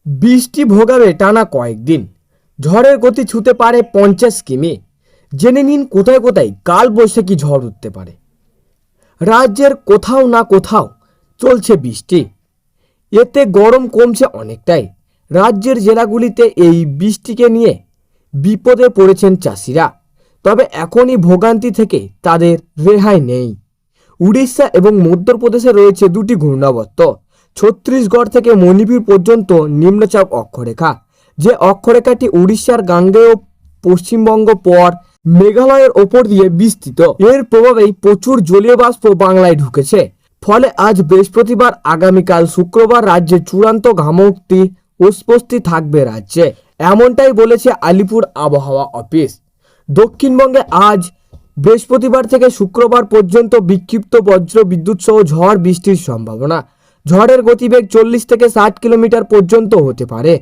বৃষ্টি ভোগাবে টানা কয়েকদিন। ঝড়ের গতি ছুঁতে পারে 50 কিমি। জেনে নিন কোথায় কোথায় কাল বৈশাখী ঝড় উঠতে পারে। রাজ্যের কোথাও না কোথাও চলছে বৃষ্টি, এতে গরম কমছে অনেকটাই। রাজ্যের জেলাগুলিতে এই বৃষ্টিকে নিয়ে বিপদে পড়েছেন চাষিরা, তবে এখনই ভোগান্তি থেকে তাদের রেহাই নেই। উড়িষ্যা এবং মধ্যপ্রদেশে রয়েছে দুটি ঘূর্ণাবর্ত। ছত্তিশগড় থেকে মণিপুর পর্যন্ত নিম্নচাপ অক্ষরেখা, যে অক্ষরেখাটি উড়িষ্যার গাঙ্গেয় পশ্চিমবঙ্গ পর মেঘালয়ের ওপর দিয়ে বিস্তৃত। এর প্রভাবেই প্রচুর জলীয় বাষ্প বাংলায় ঢুকেছে। ফলে আজ বৃহস্পতিবার আগামীকাল শুক্রবার রাজ্যে চূড়ান্ত ঘামোক্তি অস্বস্তি থাকবে রাজ্যে, এমনটাই বলেছে আলিপুর আবহাওয়া অফিস। দক্ষিণবঙ্গে আজ বৃহস্পতিবার থেকে শুক্রবার পর্যন্ত বিক্ষিপ্ত বজ্র বিদ্যুৎ সহ ঝড় বৃষ্টির সম্ভাবনা। ঝড়ের গতিবেগ 40 থেকে 60 কিলোমিটার পর্যন্ত হতে পারে।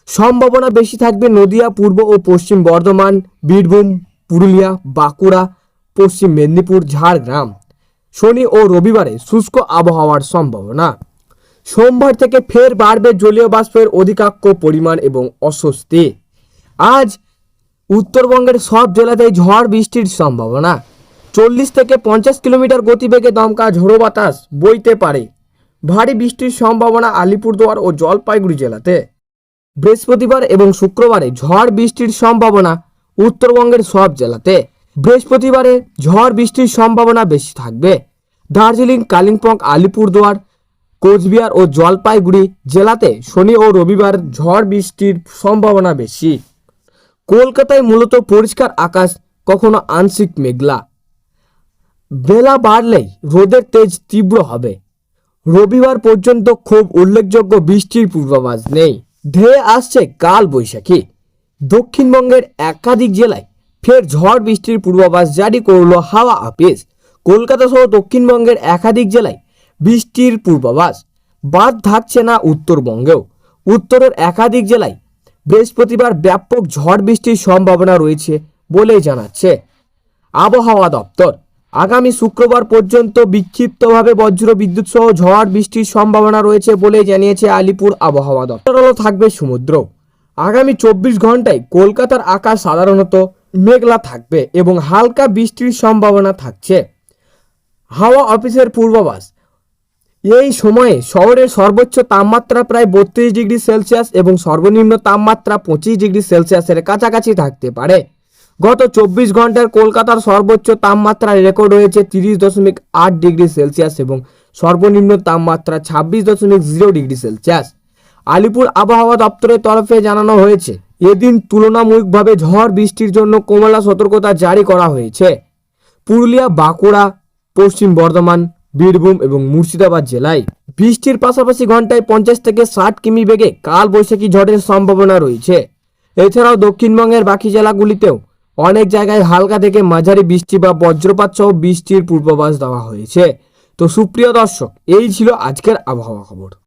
সম্ভাবনা বেশি থাকবে নদিয়া, পূর্ব ও পশ্চিম বর্ধমান, বীরভূম, পুরুলিয়া, বাঁকুড়া, পশ্চিম মেদিনীপুর, ঝাড়গ্রাম। শনি ও রবিবারে শুষ্ক আবহাওয়ার সম্ভাবনা। সোমবার থেকে ফের বাড়বে জলীয় বাষ্পের অধিকাংশ পরিমাণ এবং অস্বস্তি। আজ উত্তরবঙ্গের সব জেলাতেই ঝড় বৃষ্টির সম্ভাবনা। 40 থেকে 50 কিলোমিটার গতিবেগে দমকা ঝোড়ো বাতাস বইতে পারে। ভারী বৃষ্টির সম্ভাবনা আলিপুরদুয়ার ও জলপাইগুড়ি জেলাতে। বৃহস্পতিবার এবং শুক্রবারে ঝড় বৃষ্টির সম্ভাবনা উত্তরবঙ্গের সব জেলাতে। বৃহস্পতিবারে ঝড় বৃষ্টির সম্ভাবনা বেশি থাকবে দার্জিলিং, কালিম্পং, আলিপুরদুয়ার, কোচবিহার ও জলপাইগুড়ি জেলাতে। শনি ও রবিবার ঝড় বৃষ্টির সম্ভাবনা বেশি। কলকাতায় মূলত পরিষ্কার আকাশ, কখনো আংশিক মেঘলা। বেলা বাড়লেই রোদের তেজ তীব্র হবে। রবিবার পর্যন্ত খুব উল্লেখযোগ্য বৃষ্টির পূর্বাভাস নেই। ধেয়ে আসছে কাল বৈশাখী। দক্ষিণবঙ্গের একাধিক জেলায় ফের ঝড় বৃষ্টির পূর্বাভাস জারি করল হাওয়া অফিস। কলকাতা সহ দক্ষিণবঙ্গের একাধিক জেলায় বৃষ্টির পূর্বাভাস। বাদ থাকছে না উত্তরবঙ্গেও। উত্তরের একাধিক জেলায় বৃহস্পতিবার ব্যাপক ঝড় বৃষ্টির সম্ভাবনা রয়েছে বলেই জানাচ্ছে আবহাওয়া দপ্তর। আগামী শুক্রবার পর্যন্ত বিক্ষিপ্তভাবে বজ্র বিদ্যুৎ সহ ঝড় বৃষ্টির সম্ভাবনা রয়েছে বলে জানিয়েছে আলিপুর আবহাওয়া দপ্তর। থাকবে সমুদ্র। আগামী 24 ঘন্টায় কলকাতার আকাশ সাধারণত মেঘলা থাকবে এবং হালকা বৃষ্টির সম্ভাবনা থাকছে। হাওয়া অফিসের পূর্বাভাস, এই সময়ে শহরের সর্বোচ্চ তাপমাত্রা প্রায় 32 ডিগ্রি সেলসিয়াস এবং সর্বনিম্ন তাপমাত্রা 25 ডিগ্রি সেলসিয়াসের কাছাকাছি থাকতে পারে। গত 24 ঘন্টার কলকাতার সর্বোচ্চ তাপমাত্রা রেকর্ড হয়েছে 30.8 ডিগ্রি সেলসিয়াস এবং সর্বনিম্ন তাপমাত্রা 26.0 ডিগ্রি সেলসিয়াস। আলিপুর আবহাওয়া দপ্তরের তরফে জানানো হয়েছে এদিন তুলনামূলকভাবে ঝড় বৃষ্টির জন্য কমলা সতর্কতা জারি করা হয়েছে। পুরুলিয়া, বাঁকুড়া, পশ্চিম বর্ধমান, বীরভূম এবং মুর্শিদাবাদ জেলায় বৃষ্টির পাশাপাশি ঘন্টায় 50 থেকে 60 কিমি বেগে কাল বৈশাখী ঝড়ের সম্ভাবনা রয়েছে। এছাড়াও দক্ষিণবঙ্গের বাকি জেলাগুলিতেও অনেক জায়গায় হালকা থেকে মাঝারি বৃষ্টি বা বজ্রপাত সহ বৃষ্টির পূর্বাভাস দেওয়া হয়েছে। তো সুপ্রিয় দর্শক, এই ছিল আজকের আবহাওয়া খবর।